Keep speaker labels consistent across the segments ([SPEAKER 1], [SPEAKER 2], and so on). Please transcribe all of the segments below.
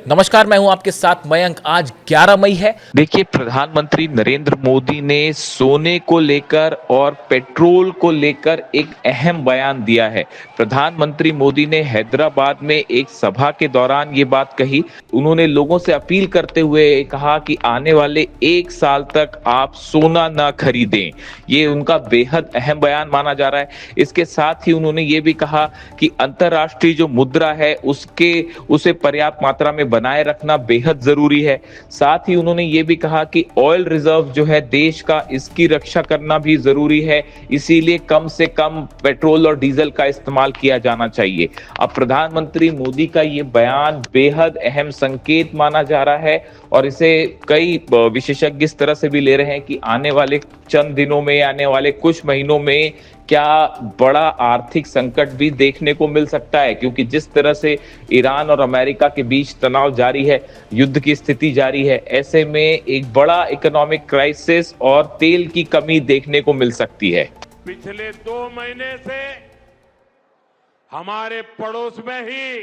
[SPEAKER 1] नमस्कार, मैं हूं आपके साथ मयंक। आज 11 मई है। देखिए, प्रधानमंत्री नरेंद्र मोदी ने सोने को लेकर और पेट्रोल को लेकर एक अहम बयान दिया है। प्रधानमंत्री मोदी ने हैदराबाद में एक सभा के दौरान ये बात कही। उन्होंने लोगों से अपील करते हुए कहा कि आने वाले 1 साल तक आप सोना ना खरीदें। ये उनका बेहद अहम बयान माना जा रहा है। इसके साथ ही उन्होंने ये भी कहा कि अंतर्राष्ट्रीय जो मुद्रा है उसे पर्याप्त मात्रा में बनाए रखना बेहद जरूरी है। साथ ही उन्होंने ये भी कहा कि ऑयल रिजर्व जो है देश का, इसकी रक्षा करना भी जरूरी है। इसीलिए कम से कम पेट्रोल और डीजल का इस्तेमाल किया जाना चाहिए। अब प्रधानमंत्री मोदी का ये बयान बेहद अहम संकेत माना जा रहा है और इसे कई विशेषज्ञ इस तरह से भी ले रहे हैं कि आने वाले चंद दिनों में, आने वाले कुछ महीनों में क्या बड़ा आर्थिक संकट भी देखने को मिल सकता है, क्योंकि जिस तरह से ईरान और अमेरिका के बीच तनाव जारी है, युद्ध की स्थिति जारी है, ऐसे में एक बड़ा इकोनॉमिक क्राइसिस और तेल की कमी देखने को मिल सकती है।
[SPEAKER 2] पिछले 2 महीने से हमारे पड़ोस में ही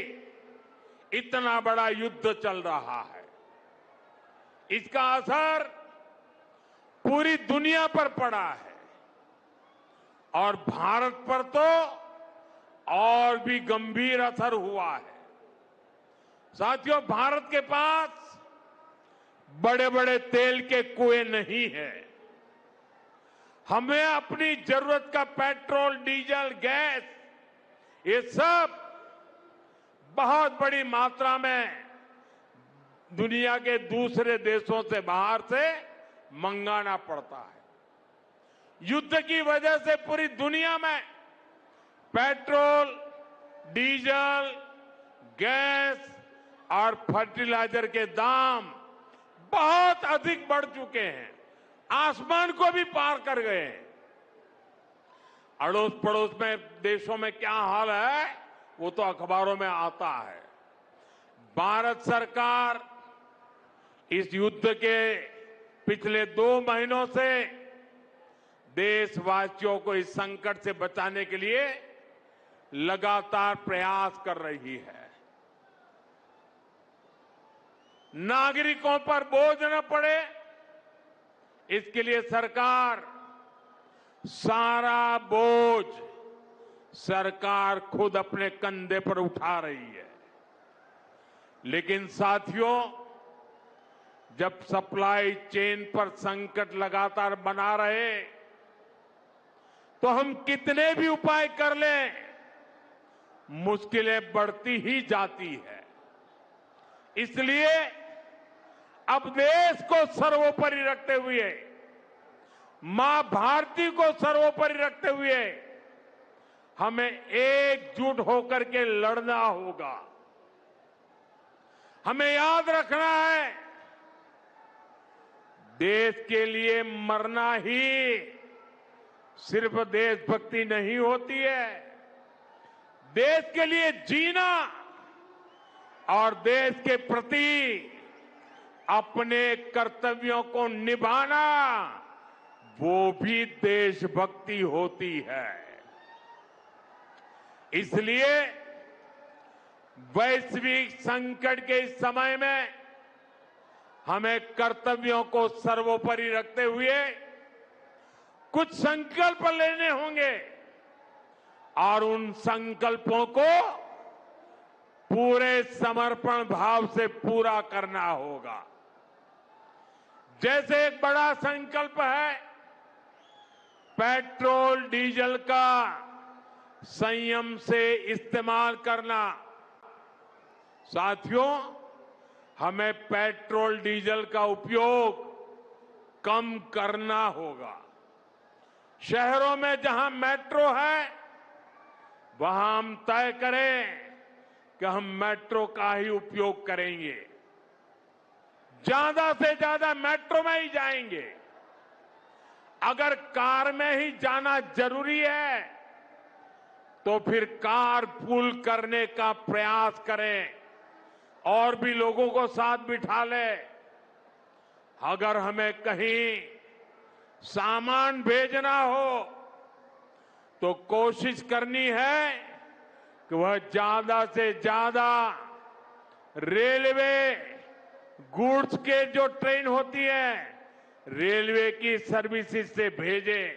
[SPEAKER 2] इतना बड़ा युद्ध चल रहा है। इसका असर पूरी दुनिया पर पड़ा है और भारत पर तो और भी गंभीर असर हुआ है। साथियों, भारत के पास बड़े बड़े तेल के कुएं नहीं है। हमें अपनी जरूरत का पेट्रोल, डीजल, गैस, ये सब बहुत बड़ी मात्रा में दुनिया के दूसरे देशों से, बाहर से मंगाना पड़ता है। युद्ध की वजह से पूरी दुनिया में पेट्रोल, डीजल, गैस और फर्टिलाइजर के दाम बहुत अधिक बढ़ चुके हैं, आसमान को भी पार कर गए हैं। अड़ोस पड़ोस में देशों में क्या हाल है वो तो अखबारों में आता है। भारत सरकार इस युद्ध के पिछले 2 महीनों से देशवासियों को इस संकट से बचाने के लिए लगातार प्रयास कर रही है। नागरिकों पर बोझ न पड़े, इसके लिए सरकार सारा बोझ सरकार खुद अपने कंधे पर उठा रही है। लेकिन साथियों, जब सप्लाई चेन पर संकट लगातार बना रहे तो हम कितने भी उपाय कर लें, मुश्किलें बढ़ती ही जाती है। इसलिए अब देश को सर्वोपरि रखते हुए, मां भारती को सर्वोपरि रखते हुए हमें एकजुट होकर के लड़ना होगा। हमें याद रखना है, देश के लिए मरना ही सिर्फ देशभक्ति नहीं होती है। देश के लिए जीना और देश के प्रति अपने कर्तव्यों को निभाना, वो भी देशभक्ति होती है। इसलिए वैश्विक संकट के इस समय में हमें कर्तव्यों को सर्वोपरि रखते हुए कुछ संकल्प लेने होंगे और उन संकल्पों को पूरे समर्पण भाव से पूरा करना होगा। जैसे एक बड़ा संकल्प है पेट्रोल डीजल का संयम से इस्तेमाल करना। साथियों, हमें पेट्रोल डीजल का उपयोग कम करना होगा। शहरों में जहां मेट्रो है वहां हम तय करें कि हम मेट्रो का ही उपयोग करेंगे, ज्यादा से ज्यादा मेट्रो में ही जाएंगे। अगर कार में ही जाना जरूरी है तो फिर कार पूल करने का प्रयास करें और भी लोगों को साथ बिठा लें। अगर हमें कहीं सामान भेजना हो तो कोशिश करनी है कि वह ज्यादा से ज्यादा रेलवे गुड्स के जो ट्रेन होती है रेलवे की सर्विसेज से भेजें,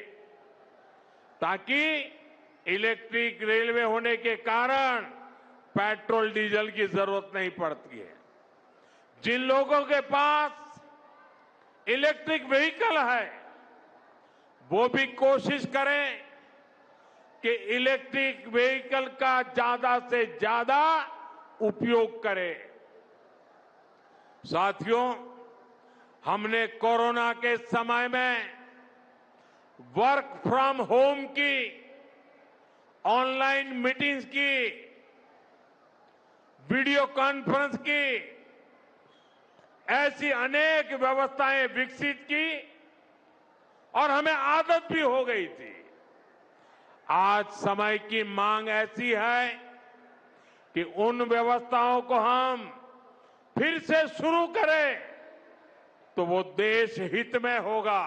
[SPEAKER 2] ताकि इलेक्ट्रिक रेलवे होने के कारण पेट्रोल डीजल की जरूरत नहीं पड़ती है। जिन लोगों के पास इलेक्ट्रिक व्हीकल है वो भी कोशिश करें कि इलेक्ट्रिक व्हीकल का ज्यादा से ज्यादा उपयोग करें। साथियों, हमने कोरोना के समय में वर्क फ्रॉम होम की, ऑनलाइन मीटिंग्स की, वीडियो कॉन्फ्रेंस की, ऐसी अनेक व्यवस्थाएं विकसित की और हमें आदत भी हो गई थी। आज समय की मांग ऐसी है कि उन व्यवस्थाओं को हम फिर से शुरू करें तो वो देश हित में होगा।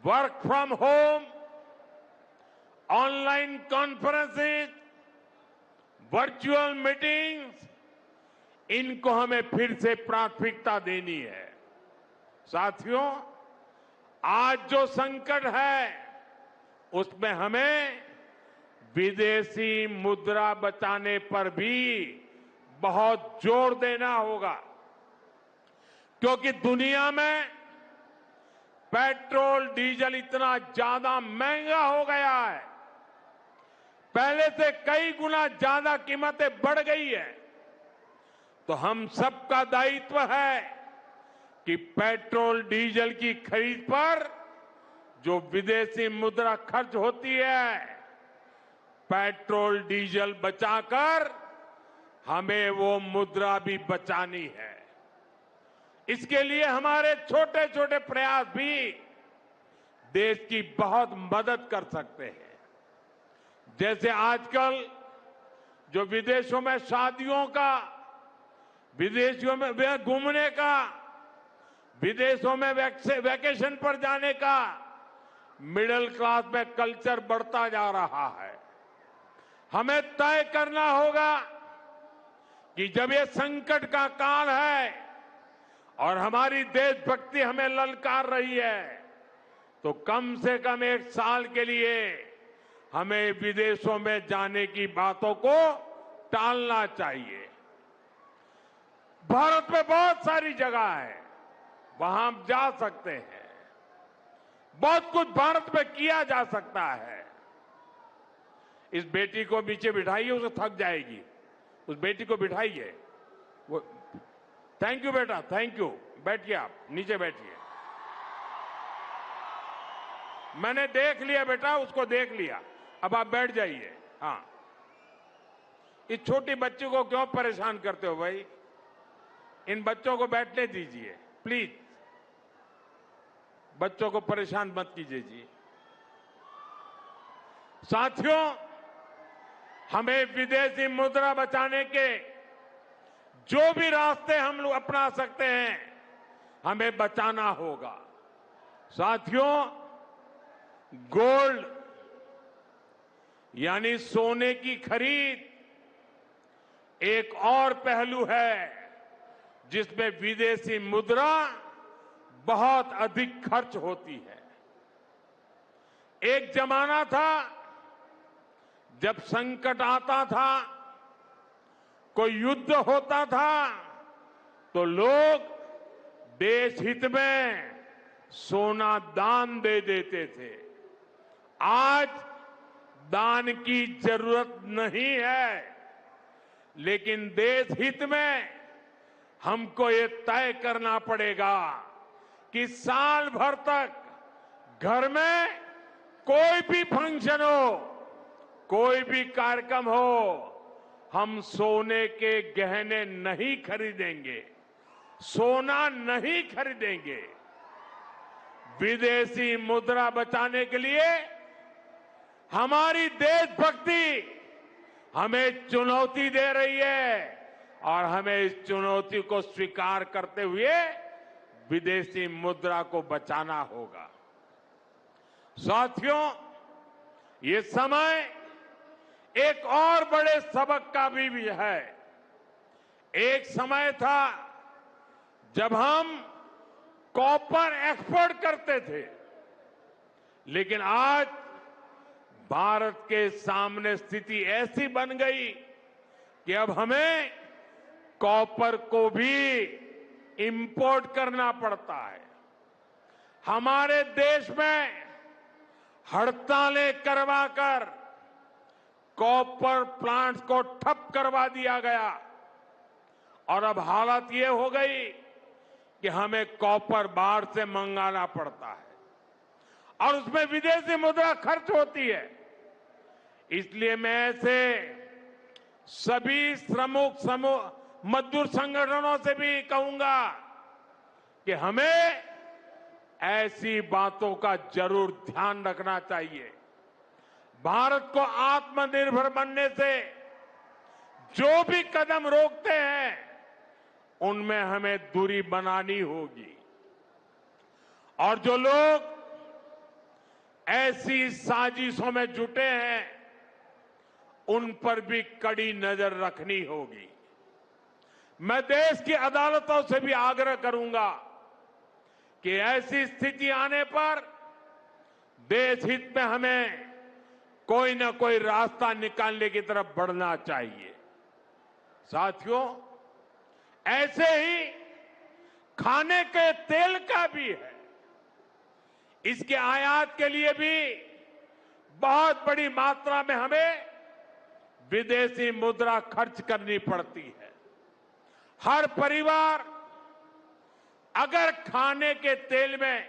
[SPEAKER 2] Work from home, online conferences, virtual meetings, इनको हमें फिर से प्राथमिकता देनी है। साथियों, आज जो संकट है उसमें हमें विदेशी मुद्रा बचाने पर भी बहुत जोर देना होगा, क्योंकि दुनिया में पेट्रोल डीजल इतना ज्यादा महंगा हो गया है, पहले से कई गुना ज्यादा कीमतें बढ़ गई है। तो हम सबका दायित्व है कि पेट्रोल डीजल की खरीद पर जो विदेशी मुद्रा खर्च होती है, पेट्रोल डीजल बचाकर हमें वो मुद्रा भी बचानी है। इसके लिए हमारे छोटे छोटे प्रयास भी देश की बहुत मदद कर सकते हैं। जैसे आजकल जो विदेशों में शादियों का, विदेशों में घूमने का, विदेशों में वैकेशन पर जाने का मिडिल क्लास में कल्चर बढ़ता जा रहा है। हमें तय करना होगा कि जब ये संकट का काल है और हमारी देशभक्ति हमें ललकार रही है, तो कम से कम एक साल के लिए हमें विदेशों में जाने की बातों को टालना चाहिए। भारत में बहुत सारी जगह है, वहां हम जा सकते हैं। बहुत कुछ भारत में किया जा सकता है। इस बेटी को नीचे बिठाइए, उसे थक जाएगी। उस बेटी को बिठाइए। वो थैंक यू बेटा, थैंक यू। बैठिए, आप नीचे बैठिए। मैंने देख लिया बेटा, उसको देख लिया, अब आप बैठ जाइए। हाँ, इस छोटी बच्ची को क्यों परेशान करते हो भाई? इन बच्चों को बैठने दीजिए प्लीज। बच्चों को परेशान मत कीजिए जी। साथियों, हमें विदेशी मुद्रा बचाने के जो भी रास्ते हम लोग अपना सकते हैं, हमें बचाना होगा। साथियों, गोल्ड यानी सोने की खरीद एक और पहलू है जिसमें विदेशी मुद्रा बहुत अधिक खर्च होती है। एक जमाना था जब संकट आता था, कोई युद्ध होता था, तो लोग देश हित में सोना दान दे देते थे। आज दान की जरूरत नहीं है, लेकिन देश हित में हमको ये तय करना पड़ेगा कि साल भर तक घर में कोई भी फंक्शन हो, कोई भी कार्यक्रम हो, हम सोने के गहने नहीं खरीदेंगे, सोना नहीं खरीदेंगे। विदेशी मुद्रा बचाने के लिए हमारी देशभक्ति हमें चुनौती दे रही है और हमें इस चुनौती को स्वीकार करते हुए विदेशी मुद्रा को बचाना होगा। साथियों, ये समय एक और बड़े सबक का भी है। एक समय था जब हम कॉपर एक्सपोर्ट करते थे, लेकिन आज भारत के सामने स्थिति ऐसी बन गई कि अब हमें कॉपर को भी इंपोर्ट करना पड़ता है। हमारे देश में हड़तालें करवाकर कॉपर प्लांट्स को ठप करवा दिया गया और अब हालत ये हो गई कि हमें कॉपर बाहर से मंगाना पड़ता है और उसमें विदेशी मुद्रा खर्च होती है। इसलिए मैं ऐसे सभी मजदूर संगठनों से भी कहूंगा कि हमें ऐसी बातों का जरूर ध्यान रखना चाहिए। भारत को आत्मनिर्भर बनने से जो भी कदम रोकते हैं उनमें हमें दूरी बनानी होगी और जो लोग ऐसी साजिशों में जुटे हैं उन पर भी कड़ी नजर रखनी होगी। मैं देश की अदालतों से भी आग्रह करूंगा कि ऐसी स्थिति आने पर देश हित में हमें कोई न कोई रास्ता निकालने की तरफ बढ़ना चाहिए। साथियों, ऐसे ही खाने के तेल का भी है। इसके आयात के लिए भी बहुत बड़ी मात्रा में हमें विदेशी मुद्रा खर्च करनी पड़ती है। हर परिवार अगर खाने के तेल में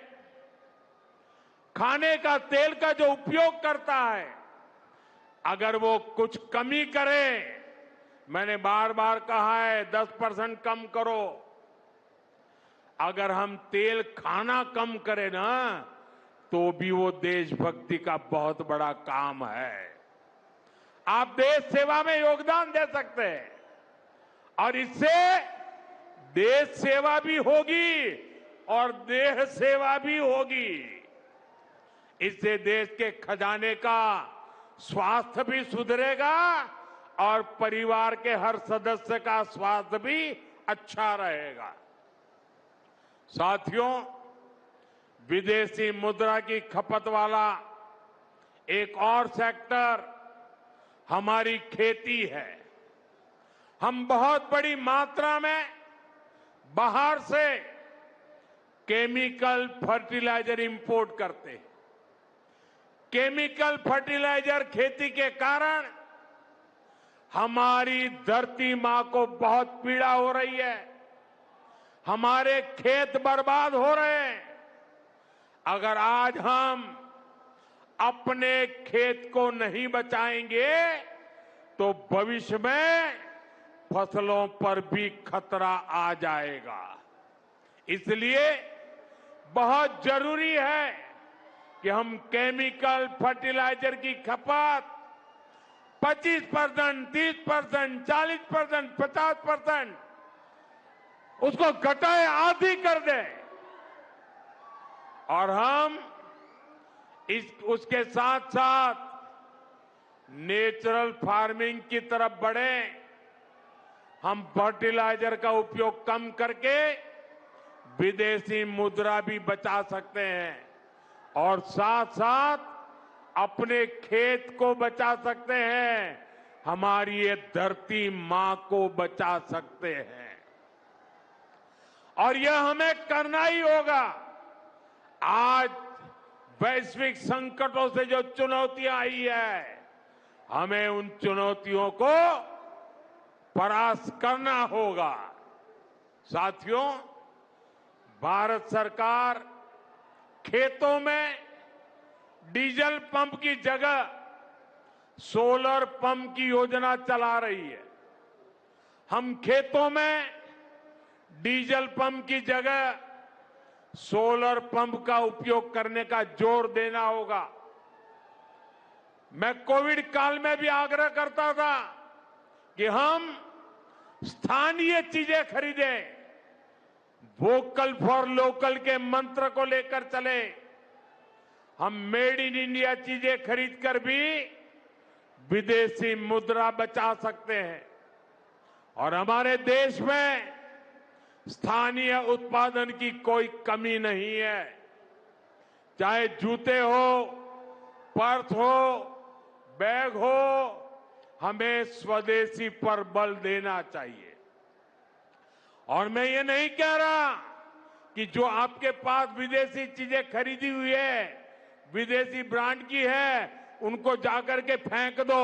[SPEAKER 2] खाने का तेल का जो उपयोग करता है, अगर वो कुछ कमी करे, मैंने बार बार कहा है 10% कम करो। अगर हम तेल खाना कम करें ना, तो भी वो देशभक्ति का बहुत बड़ा काम है। आप देश सेवा में योगदान दे सकते हैं और इससे देश सेवा भी होगी और देह सेवा भी होगी। इससे देश के खजाने का स्वास्थ्य भी सुधरेगा और परिवार के हर सदस्य का स्वास्थ्य भी अच्छा रहेगा। साथियों, विदेशी मुद्रा की खपत वाला एक और सेक्टर हमारी खेती है। हम बहुत बड़ी मात्रा में बाहर से केमिकल फर्टिलाइजर इंपोर्ट करते हैं। केमिकल फर्टिलाइजर खेती के कारण हमारी धरती मां को बहुत पीड़ा हो रही है। हमारे खेत बर्बाद हो रहे हैं। अगर आज हम अपने खेत को नहीं बचाएंगे तो भविष्य में फसलों पर भी खतरा आ जाएगा। इसलिए बहुत जरूरी है कि हम केमिकल फर्टिलाइजर की खपत 25%, 30%, 40%, 50% उसको घटाए, आधी कर दें और हम उसके साथ साथ नेचुरल फार्मिंग की तरफ बढ़े। हम फर्टिलाइजर का उपयोग कम करके विदेशी मुद्रा भी बचा सकते हैं और साथ साथ अपने खेत को बचा सकते हैं, हमारी ये धरती मां को बचा सकते हैं और यह हमें करना ही होगा। आज वैश्विक संकटों से जो चुनौतियां आई है, हमें उन चुनौतियों को परास्त करना होगा। साथियों, भारत सरकार खेतों में डीजल पंप की जगह सोलर पंप की योजना चला रही है। हम खेतों में डीजल पंप की जगह सोलर पंप का उपयोग करने का जोर देना होगा। मैं कोविड काल में भी आग्रह करता था कि हम स्थानीय चीजें खरीदें, वोकल फॉर लोकल के मंत्र को लेकर चले। हम मेड इन इंडिया चीजें खरीदकर भी विदेशी मुद्रा बचा सकते हैं। और हमारे देश में स्थानीय उत्पादन की कोई कमी नहीं है। चाहे जूते हो, पर्स हो, बैग हो, हमें स्वदेशी पर बल देना चाहिए। और मैं ये नहीं कह रहा कि जो आपके पास विदेशी चीजें खरीदी हुई है, विदेशी ब्रांड की है, उनको जाकर के फेंक दो,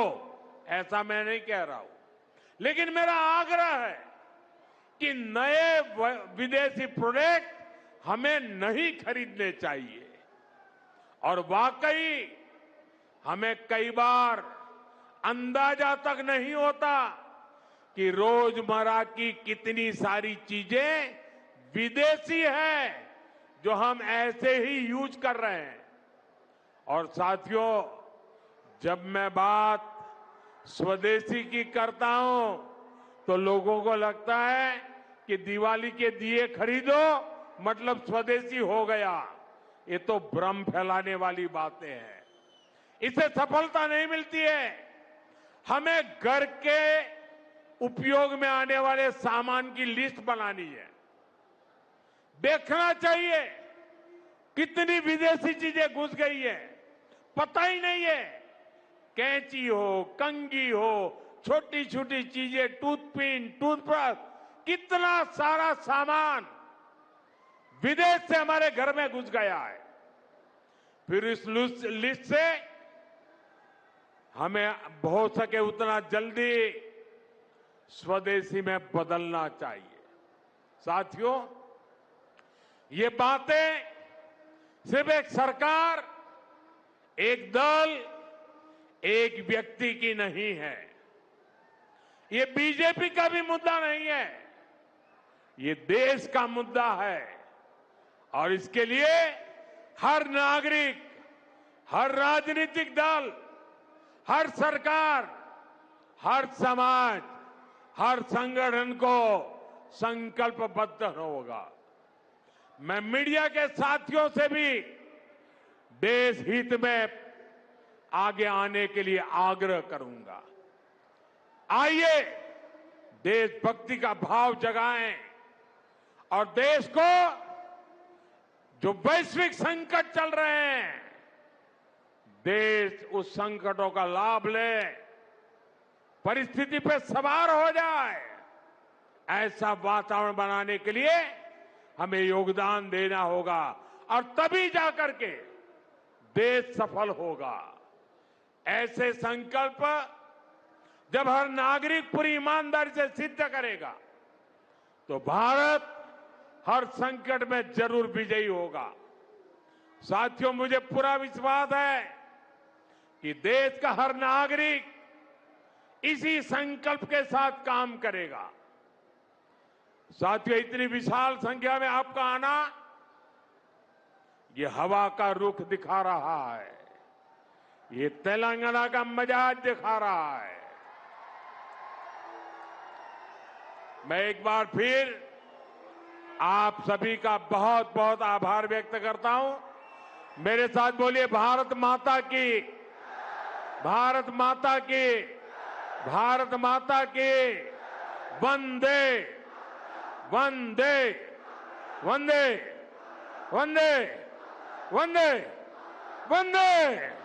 [SPEAKER 2] ऐसा मैं नहीं कह रहा हूं। लेकिन मेरा आग्रह है कि नए विदेशी प्रोडक्ट हमें नहीं खरीदने चाहिए। और वाकई हमें कई बार अंदाजा तक नहीं होता कि रोजमर्रा की कितनी सारी चीजें विदेशी है जो हम ऐसे ही यूज कर रहे हैं। और साथियों, जब मैं बात स्वदेशी की करता हूं तो लोगों को लगता है कि दिवाली के दिए खरीदो मतलब स्वदेशी हो गया। ये तो भ्रम फैलाने वाली बातें हैं। इससे सफलता नहीं मिलती है। हमें घर के उपयोग में आने वाले सामान की लिस्ट बनानी है। देखना चाहिए कितनी विदेशी चीजें घुस गई है, पता ही नहीं है। कैंची हो, कंघी हो, छोटी छोटी चीजें, टूथपिन, टूथब्रश, कितना सारा सामान विदेश से हमारे घर में घुस गया है। फिर इस लिस्ट से हमें हो सके उतना जल्दी स्वदेशी में बदलना चाहिए। साथियों, ये बातें सिर्फ एक सरकार, एक दल, एक व्यक्ति की नहीं है। ये बीजेपी का भी मुद्दा नहीं है, ये देश का मुद्दा है। और इसके लिए हर नागरिक, हर राजनीतिक दल, हर सरकार, हर समाज, हर संगठन को संकल्पबद्ध होगा। मैं मीडिया के साथियों से भी देश हित में आगे आने के लिए आग्रह करूंगा। आइए देशभक्ति का भाव जगाएं और देश को जो वैश्विक संकट चल रहे हैं, देश उस संकटों का लाभ ले, परिस्थिति पे सवार हो जाए। ऐसा वातावरण बनाने के लिए हमें योगदान देना होगा और तभी जाकर के देश सफल होगा। ऐसे संकल्प जब हर नागरिक पूरी ईमानदारी से सिद्ध करेगा तो भारत हर संकट में जरूर विजयी होगा। साथियों, मुझे पूरा विश्वास है कि देश का हर नागरिक इसी संकल्प के साथ काम करेगा। साथियों, इतनी विशाल संख्या में आपका आना ये हवा का रुख दिखा रहा है, ये तेलंगाना का मिजाज दिखा रहा है। मैं एक बार फिर आप सभी का बहुत बहुत आभार व्यक्त करता हूं। मेरे साथ बोलिए, भारत माता की, भारत माता की, भारत माता की। वंदे वंदे वंदे वंदे वंदे वंदे।